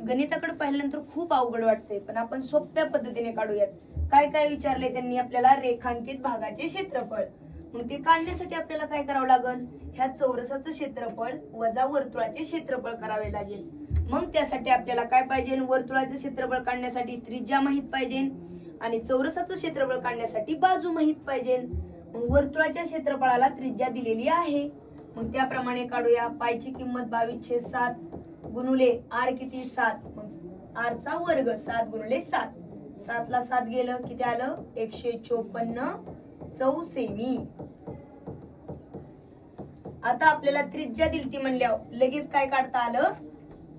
गणिताकडे पाहिल्यानंतर खूप अवघड वाटते, पण आपण सोप्या पद्धतीने काढूयात. काय काय विचारले त्यांनी आपल्याला? रेखांकित भागाचे क्षेत्रफळ. मग ते काढण्यासाठी आपल्याला काय करावं लागेल? ह्या चौरसाचं क्षेत्रफळ वजा वर्तुळाचे क्षेत्रफळ करावे लागेल. मग त्यासाठी आपल्याला काय पाहिजे? वर्तुळाचे क्षेत्रफळ काढण्यासाठी त्रिज्या माहित पाहिजे आणि चौरसाचं क्षेत्रफळ काढण्यासाठी बाजू माहित पाहिजे. मग वर्तुळाच्या क्षेत्रफळाला त्रिज्या दिलेली आहे, मग त्याप्रमाणे काढूया. पायची किंमत 22/7 गुणुले आर किती? 7. मग आर चा वर्ग 7 गुणुले 7. 7 ला 7 गेलं किती आलं? 154 चौसेमी. आता आपल्याला त्रिज्या दिलती म्हणल्यावर लगेच काय काढता आलं?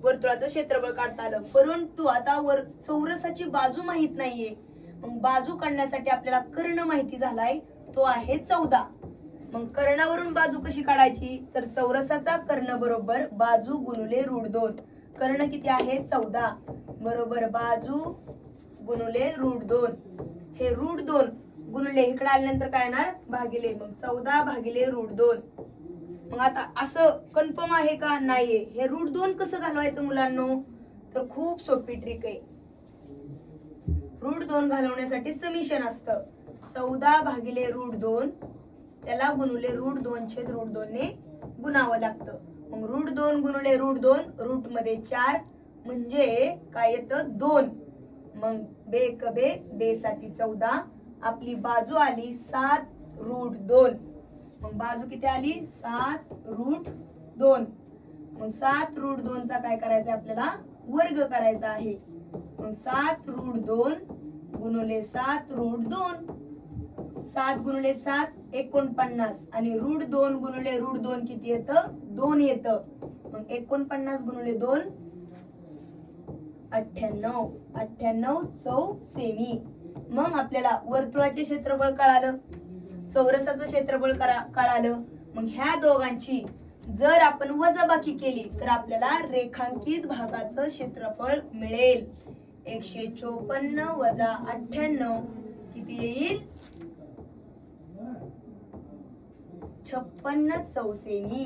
वर्तुळाचं क्षेत्रफळ काढता आलं. परंतु आता चौरसाची बाजू माहित नाहीये. मग बाजू काढण्यासाठी आपल्याला कर्ण माहिती झालाय, तो आहे 14. मग कर्णावरून बाजू कशी काढायची? तर चौरसाचा कर्ण बरोबर बाजू गुणुले √2. कर्ण किती आहे? 14 बरोबर बाजू गुणुले √2. हे √2 गुणुले इकडे आल्यानंतर काय येणार? भागिले. मग 14 भागिले √2. मग आता असं कन्फर्म आहे का? नाहीये. हे √2 कसं घालवायचं मुलांनो? तर खूप सोपी ट्रिक आहे. √2 घालवण्यासाठी समीशन असतं. 14 भागिले √2 त्याला गुणुले √2/√2 ने गुणावं लागतं. मग √2 गुणुले √2 रूट मध्ये 4 म्हणजे काय येतं? 2. मग बे कबे बे साठी 14. आपली बाजू आली 7√2. मग बाजू किती आली? 7√2. मग 7√2 चा काय करायचा? आपल्याला वर्ग करायचा आहे. मग 7√2 गुणुले 7√2. 7 गुणुले 7 49 आणि √2 गुणुले √2 किती येतं? 2 येतं. मग 49 गुणुले 2 98. 98 चौसेमी. मग आपल्याला वर्तुळाचे क्षेत्रफळ कळालं, चौरसाचं क्षेत्रफळ कळालं. मग ह्या दोघांची जर आपण वजाबाकी केली तर आपल्याला रेखांकित भागाचं क्षेत्रफळ मिळेल. 154 वजा 98 किती येईल? 56 चौसेमी.